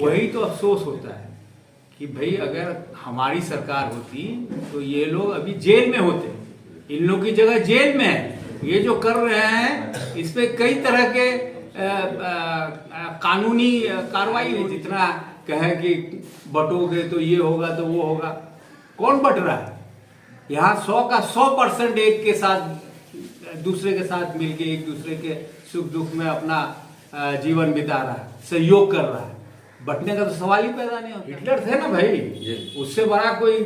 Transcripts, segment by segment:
वही तो अफसोस होता है कि भाई अगर हमारी सरकार होती तो ये लोग अभी जेल में होते, इन लोग की जगह जेल में है। ये जो कर रहे हैं इस पे कई तरह के कानूनी कार्रवाई है। जितना कहे कि बटोगे तो ये होगा तो वो होगा, कौन बट रहा है? यहाँ 100 का 100% एक के साथ दूसरे के साथ मिलके एक दूसरे के सुख दुख में अपना जीवन बिता रहा है, सहयोग कर रहा है। बटने का तो सवाल ही पैदा नहीं होता। हिटलर थे ना भाई, उससे बड़ा कोई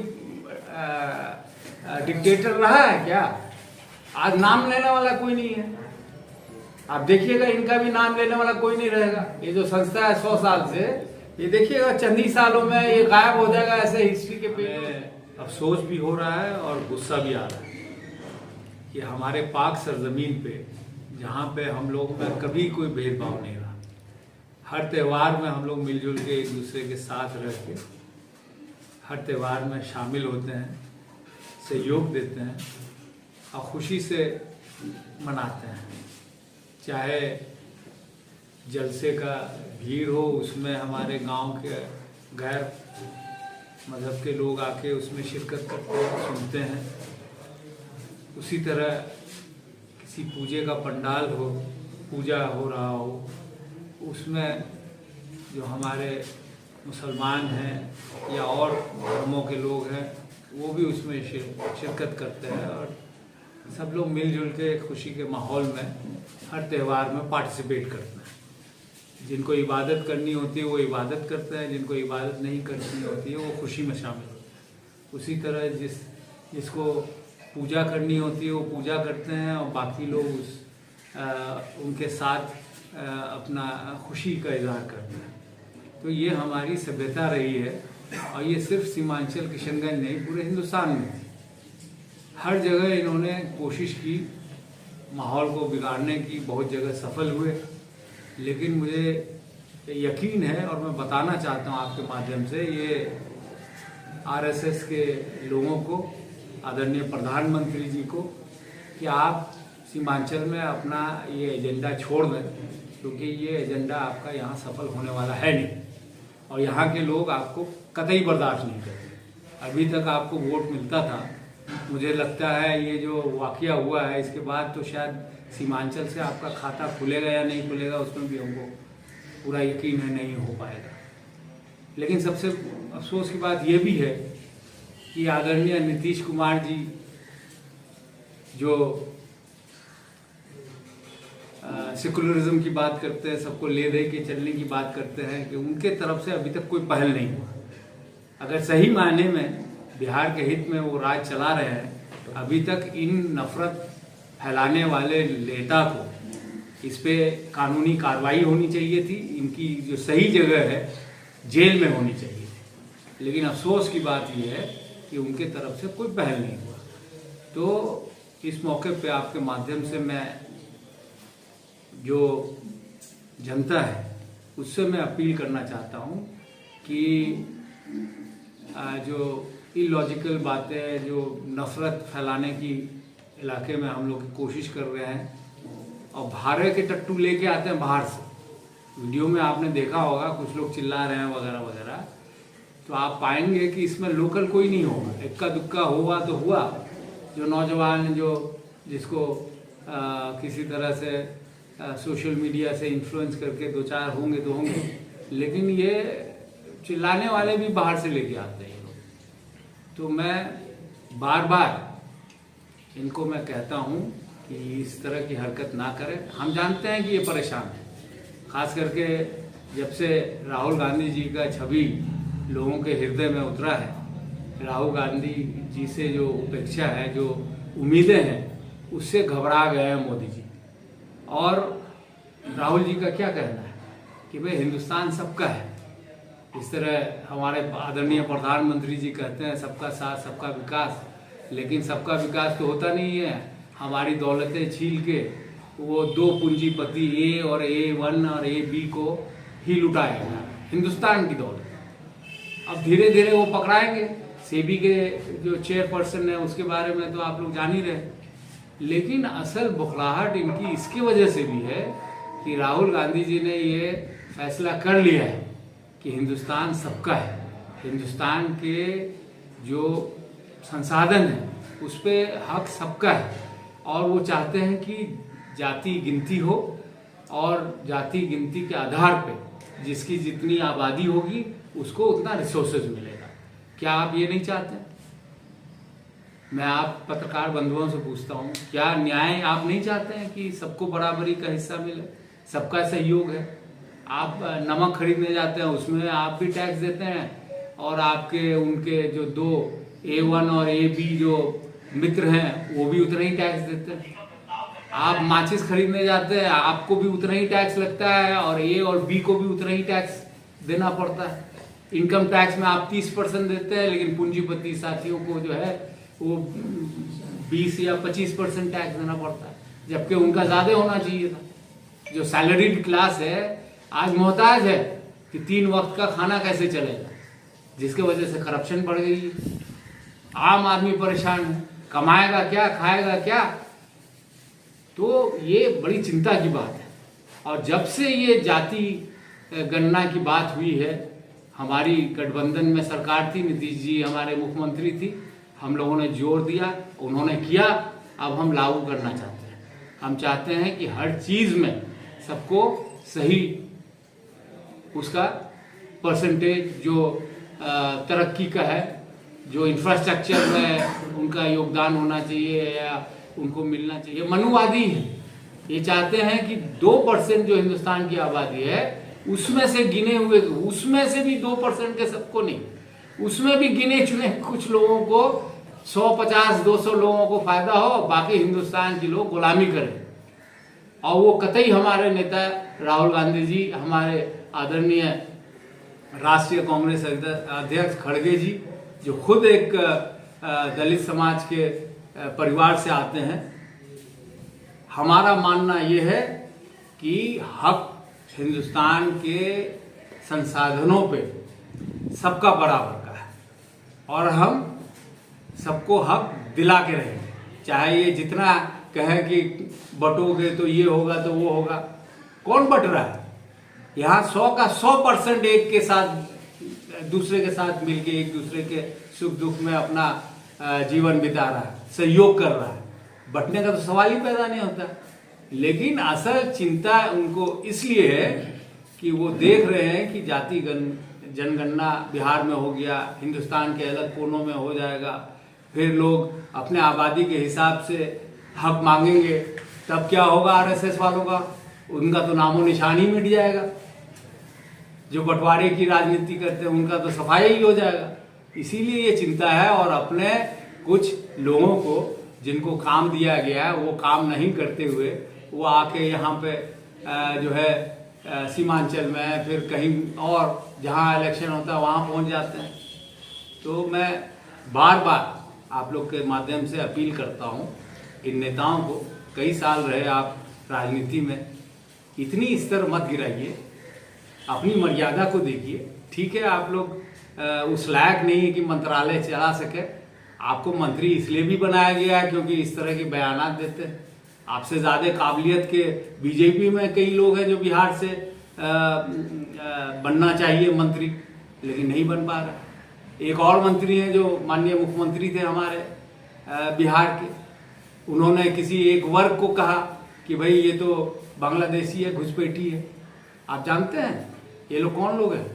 डिक्टेटर रहा है क्या? आज नाम लेने वाला कोई नहीं है। आप देखिएगा इनका भी नाम लेने वाला कोई नहीं रहेगा। ये जो संस्था है 100 साल से, ये देखिएगा चंद ही सालों में ये गायब हो जाएगा ऐसे हिस्ट्री के पेज। अफसोस भी हो रहा है और गुस्सा भी आ रहा है कि हमारे पाक सरजमीन पे, जहाँ पे हम लोग में कभी कोई भेदभाव नहीं रहा, हर त्यौहार में हम लोग मिलजुल के एक दूसरे के साथ रह के हर त्यौहार में शामिल होते हैं, सहयोग देते हैं और खुशी से मनाते हैं। चाहे जलसे का भीड़ हो, उसमें हमारे गांव के गैर मज़हब के लोग आके उसमें शिरकत करते हैं, सुनते हैं। उसी तरह किसी पूजे का पंडाल हो, पूजा हो रहा हो, उसमें जो हमारे मुसलमान हैं या और धर्मों के लोग हैं वो भी उसमें शिरकत करते हैं और सब लोग मिलजुल के खुशी के माहौल में हर त्यौहार में पार्टिसिपेट करते हैं। जिनको इबादत करनी होती है वो इबादत करते हैं, जिनको इबादत नहीं करनी होती है वो खुशी में शामिल होते हैं। उसी तरह जिसको पूजा करनी होती है वो पूजा करते हैं और बाकी लोग उनके साथ अपना खुशी का इजहार करते हैं। तो ये हमारी सभ्यता रही है और ये सिर्फ सीमांचल किशनगंज नहीं, पूरे हिंदुस्तान में हर जगह इन्होंने कोशिश की माहौल को बिगाड़ने की, बहुत जगह सफल हुए। लेकिन मुझे यकीन है और मैं बताना चाहता हूँ आपके माध्यम से ये आरएसएस के लोगों को, आदरणीय प्रधानमंत्री जी को, कि आप सीमांचल में अपना ये एजेंडा छोड़ दें, क्योंकि ये एजेंडा आपका यहाँ सफल होने वाला है नहीं और यहाँ के लोग आपको कतई बर्दाश्त नहीं करते। अभी तक आपको वोट मिलता था, मुझे लगता है ये जो वाकया हुआ है इसके बाद तो शायद सीमांचल से आपका खाता खुलेगा या नहीं खुलेगा उसमें भी हमको पूरा यकीन है नहीं हो पाएगा। लेकिन सबसे अफसोस की बात यह भी है कि आदरणीय नीतीश कुमार जी जो सेकुलरिज्म की बात करते हैं, सबको ले दे के चलने की बात करते हैं, कि उनके तरफ से अभी तक कोई पहल नहीं हुआ। अगर सही मायने में बिहार के हित में वो राज चला रहे हैं तो अभी तक इन नफरत फैलाने वाले नेता को इस पे कानूनी कार्रवाई होनी चाहिए थी। इनकी जो सही जगह है जेल में होनी चाहिए थी। लेकिन अफसोस की बात यह है कि उनके तरफ से कोई पहल नहीं हुआ। तो इस मौके पे आपके माध्यम से मैं जो जनता है उससे मैं अपील करना चाहता हूँ कि जो इलॉजिकल बातें, जो नफरत फैलाने की इलाके में हम लोग की कोशिश कर रहे हैं और भारे के टट्टू लेके आते हैं बाहर से। वीडियो में आपने देखा होगा कुछ लोग चिल्ला रहे हैं वगैरह वगैरह, तो आप पाएंगे कि इसमें लोकल कोई नहीं होगा। इक्का दुक्का हुआ तो हुआ, जो नौजवान जिसको किसी तरह से सोशल मीडिया से इन्फ्लुएंस करके 2-4 होंगे तो होंगे, लेकिन ये चिल्लाने वाले भी बाहर से लेके आते हैं। तो मैं बार बार इनको मैं कहता हूँ कि इस तरह की हरकत ना करें। हम जानते हैं कि ये परेशान है, खास करके जब से राहुल गांधी जी का छवि लोगों के हृदय में उतरा है। राहुल गांधी जी से जो उपेक्षा है, जो उम्मीदें हैं, उससे घबरा गए हैं मोदी जी। और राहुल जी का क्या कहना है कि भाई हिंदुस्तान सबका है। इस तरह हमारे आदरणीय प्रधानमंत्री जी कहते हैं सबका साथ सबका विकास, लेकिन सबका विकास तो होता नहीं है। हमारी दौलतें छील के वो 2 पूंजीपति ए और A1 और AB को ही लुटाएगा, हिंदुस्तान की दौलत। अब धीरे धीरे वो पकड़ाएंगे। सेबी के जो चेयरपर्सन है उसके बारे में तो आप लोग जान ही रहे। लेकिन असल बुखलाहट इनकी इसकी वजह से भी है कि राहुल गांधी जी ने ये फैसला कर लिया है कि हिंदुस्तान सबका है, हिंदुस्तान के जो संसाधन है उस पर हक सबका है, और वो चाहते हैं कि जाति गिनती हो और जाति गिनती के आधार पे जिसकी जितनी आबादी होगी उसको उतना रिसोर्सेज मिलेगा। क्या आप ये नहीं चाहते? मैं आप पत्रकार बंधुओं से पूछता हूँ, क्या न्याय आप नहीं चाहते हैं कि सबको बराबरी का हिस्सा मिले, सबका सहयोग है? आप नमक खरीदने जाते हैं उसमें आप भी टैक्स देते हैं, और आपके उनके जो दो A1 और AB जो मित्र हैं वो भी उतना ही टैक्स देते हैं। आप माचिस खरीदने जाते हैं आपको भी उतना ही टैक्स लगता है, और A और B को भी उतना ही टैक्स देना पड़ता है। इनकम टैक्स में आप 30% देते हैं, लेकिन पूंजीपति साथियों को जो है वो 20 या 25% टैक्स देना पड़ता है, जबकि उनका ज्यादा होना चाहिए था। जो सैलरीड क्लास है आज मोहताज है कि 3 वक्त का खाना कैसे चलेगा, जिसके वजह से करप्शन बढ़ गई है। आम आदमी परेशान है, कमाएगा क्या, खाएगा क्या? तो ये बड़ी चिंता की बात है। और जब से ये जाति गणना की बात हुई है, हमारी गठबंधन में सरकार थी, नीतीश जी हमारे मुख्यमंत्री थी, हम लोगों ने जोर दिया, उन्होंने किया, अब हम लागू करना चाहते हैं। हम चाहते हैं कि हर चीज में सबको सही उसका परसेंटेज जो तरक्की का है, जो इंफ्रास्ट्रक्चर में उनका योगदान होना चाहिए या उनको मिलना चाहिए। मनुवादी है, ये चाहते हैं कि 2% जो हिंदुस्तान की आबादी है उसमें से गिने हुए, उसमें से भी 2% के सबको नहीं, उसमें भी गिने चुने कुछ लोगों को 150-200 लोगों को फायदा हो, बाकी हिंदुस्तान के लोग गुलामी करें। और वो कतई हमारे नेता राहुल गांधी जी, हमारे आदरणीय राष्ट्रीय कांग्रेस अध्यक्ष खड़गे जी, जो खुद एक दलित समाज के परिवार से आते हैं, हमारा मानना यह है कि हक हिंदुस्तान के संसाधनों पे सबका बराबर का है, और हम सबको हक दिला के रहेंगे। चाहे ये जितना कहे कि बटोगे तो ये होगा तो वो होगा, कौन बट रहा है? यहाँ 100 का 100% एक के साथ दूसरे के साथ मिलके एक दूसरे के सुख दुख में अपना जीवन बिता रहा है, सहयोग कर रहा है। बटने का तो सवाल ही पैदा नहीं होता। लेकिन असल चिंता उनको इसलिए है कि वो देख रहे हैं कि जाति जनगणना बिहार में हो गया, हिंदुस्तान के अलग कोनों में हो जाएगा, फिर लोग अपने आबादी के हिसाब से हक मांगेंगे, तब क्या होगा? RSS वालों का, उनका तो नामो निशान ही मिट जाएगा। जो बंटवारे की राजनीति करते हैं उनका तो सफाई ही हो जाएगा। इसीलिए ये चिंता है, और अपने कुछ लोगों को जिनको काम दिया गया है वो काम नहीं करते हुए वो आके यहाँ पे जो है सीमांचल में, फिर कहीं और जहाँ इलेक्शन होता है वहाँ पहुँच जाते हैं। तो मैं बार बार आप लोग के माध्यम से अपील करता हूँ, इन नेताओं को, कई साल रहे आप राजनीति में, इतनी स्तर मत गिराइए, अपनी मर्यादा को देखिए। ठीक है, आप लोग उस लायक नहीं है कि मंत्रालय चला सके, आपको मंत्री इसलिए भी बनाया गया है क्योंकि इस तरह के बयानात देते हैं। आपसे ज़्यादा काबिलियत के बीजेपी में कई लोग हैं जो बिहार से बनना चाहिए मंत्री, लेकिन नहीं बन पा रहा। एक और मंत्री हैं जो माननीय मुख्यमंत्री थे हमारे बिहार के, उन्होंने किसी एक वर्ग को कहा कि भाई ये तो बांग्लादेशी है, घुसपैठी है। आप जानते हैं ये लोग कौन लोग हैं?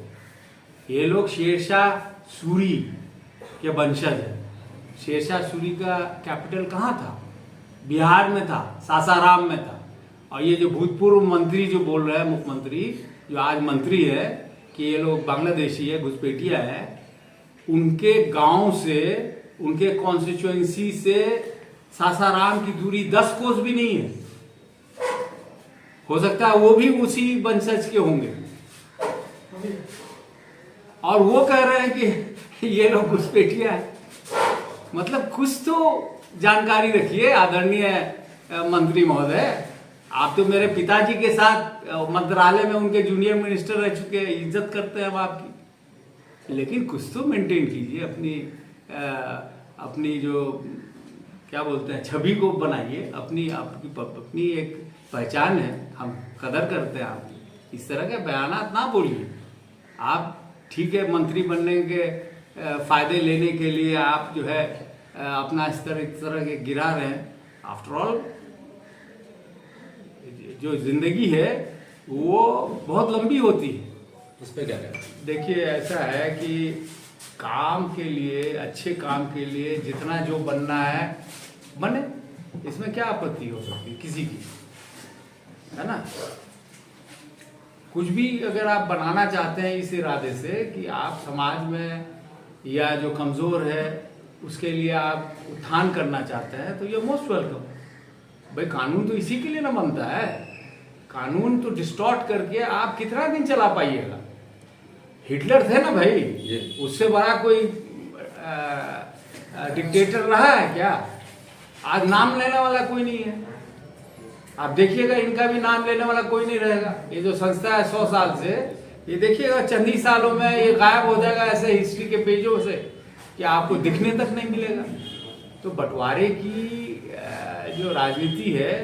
ये लोग शेरशाह सूरी के वंशज हैं। शेरशाह सूरी का कैपिटल कहाँ था? बिहार में था, सासाराम में था। और ये जो भूतपूर्व मंत्री जो बोल रहे हैं, मुख्यमंत्री जो आज मंत्री है कि ये लोग बांग्लादेशी है, घुसपैठिया है, उनके गांव से, उनके कॉन्स्टिट्यूएंसी से सासाराम की दूरी 10 कोस भी नहीं है। हो सकता है वो भी उसी वंशज के होंगे, और वो कह रहे हैं कि ये लोग घुसपैठिया है। मतलब कुछ तो जानकारी रखिए आदरणीय मंत्री महोदय। आप तो मेरे पिताजी के साथ मंत्रालय में उनके जूनियर मिनिस्टर रह चुके हैं, इज्जत करते हैं हम आपकी, लेकिन कुछ तो मेंटेन कीजिए, अपनी जो क्या बोलते हैं छवि को बनाइए। अपनी एक पहचान है, हम कदर करते हैं आपकी। इस तरह के बयानात ना बोलिए। आप ठीक है, मंत्री बनने के फायदे लेने के लिए आप जो है अपना स्तर इस तरह के गिरा रहे हैं। आफ्टर ऑल जो जिंदगी है वो बहुत लंबी होती है। उस पर क्या करें? देखिए, ऐसा है कि काम के लिए, अच्छे काम के लिए जितना जो बनना है बने, इसमें क्या आपत्ति हो सकती है किसी की, है ना। कुछ भी अगर आप बनाना चाहते हैं इस इरादे से कि आप समाज में या जो कमज़ोर है उसके लिए आप उत्थान करना चाहते हैं, तो ये मोस्ट वेलकम। भाई कानून तो इसी के लिए ना बनता है। कानून तो डिस्टॉर्ट करके आप कितना दिन चला पाइएगा। हिटलर थे ना भाई, उससे बड़ा कोई डिक्टेटर रहा है क्या? आज नाम लेने वाला कोई नहीं है। आप देखिएगा, इनका भी नाम लेने वाला कोई नहीं रहेगा। ये जो संस्था है 100 साल से, ये देखिएगा चंद ही सालों में ये गायब हो जाएगा ऐसे हिस्ट्री के पेजों से कि आपको दिखने तक नहीं मिलेगा। तो बंटवारे की जो राजनीति है,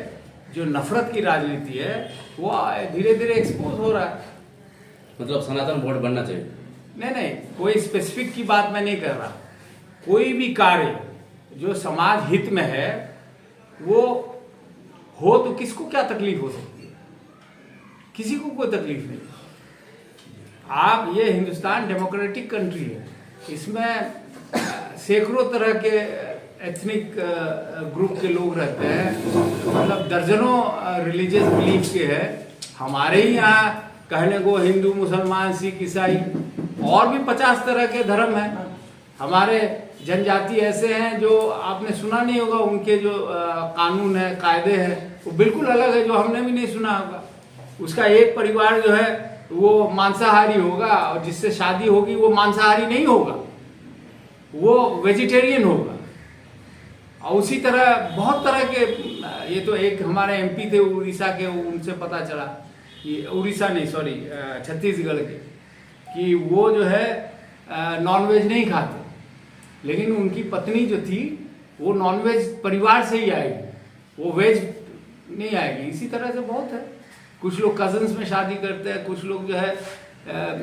जो नफरत की राजनीति है, वो धीरे धीरे एक्सपोज हो रहा है। मतलब सनातन बोर्ड बनना चाहिए? नहीं, कोई स्पेसिफिक की बात मैं नहीं कर रहा। कोई भी कार्य जो समाज हित में है वो हो तो किसको क्या तकलीफ हो सकती है? किसी को कोई तकलीफ नहीं। आप, ये हिंदुस्तान डेमोक्रेटिक कंट्री है, इसमें सैकड़ों तरह के एथनिक ग्रुप के लोग रहते हैं, मतलब दर्जनों रिलीजियस बिलीफ के हैं। हमारे ही यहाँ कहने को हिंदू, मुसलमान, सिख, ईसाई और भी 50 तरह के धर्म हैं। हमारे जनजाति ऐसे हैं जो आपने सुना नहीं होगा, उनके जो कानून है, कायदे हैं, वो बिल्कुल अलग है, जो हमने भी नहीं सुना होगा। उसका एक परिवार जो है वो मांसाहारी होगा और जिससे शादी होगी वो मांसाहारी नहीं होगा, वो वेजिटेरियन होगा। और उसी तरह बहुत तरह के, ये तो एक हमारे एमपी थे उड़ीसा के, उनसे पता चला कि उड़ीसा नहीं, सॉरी, छत्तीसगढ़ के, कि वो जो है नॉनवेज नहीं खाते, लेकिन उनकी पत्नी जो थी वो नॉनवेज परिवार से ही आएगी, वो वेज नहीं आएगी। इसी तरह से बहुत है। कुछ लोग कजन्स में शादी करते हैं, कुछ लोग जो है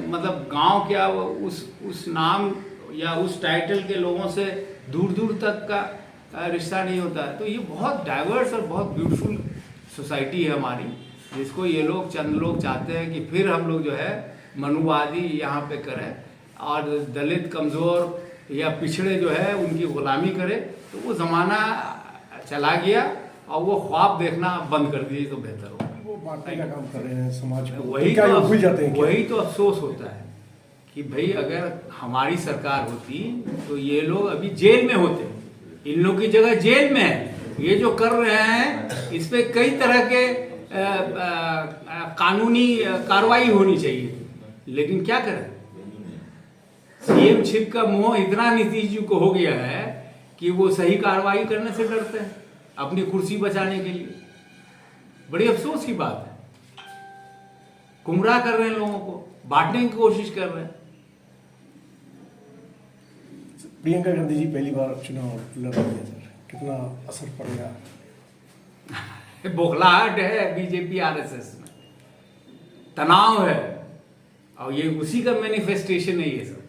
मतलब गांव क्या उस नाम या उस टाइटल के लोगों से दूर दूर तक का रिश्ता नहीं होता है। तो ये बहुत डाइवर्स और बहुत ब्यूटीफुल सोसाइटी है हमारी, जिसको ये लोग, चंद लोग चाहते हैं कि फिर हम लोग जो है मनुवादी यहाँ पे करें और दलित, कमज़ोर या पिछड़े जो है उनकी गुलामी करे। तो वो ज़माना चला गया और वो ख्वाब देखना बंद कर दिए तो बेहतर होगा। वो बांटने का काम कर रहे हैं समाज को। वही तो अफसोस होता है कि भाई अगर हमारी सरकार होती तो ये लोग अभी जेल में होते। इन लोग की जगह जेल में है। ये जो कर रहे हैं इस पे कई तरह के कानूनी कार्रवाई होनी चाहिए, लेकिन क्या करें। सीएम छिप का मोह इतना नीतीश जी को हो गया है कि वो सही कार्रवाई करने से डरते हैं अपनी कुर्सी बचाने के लिए। बड़ी अफसोस की बात है। गुमराह कर रहे हैं लोगों को, बांटने की कोशिश कर रहे हैं। प्रियंका गांधी जी पहली बार चुनाव लड़ रही है सर, कितना असर पड़ गया? बौखलाहट है बीजेपी आरएसएस में, तनाव है, और ये उसी का मैनिफेस्टेशन है ये सब।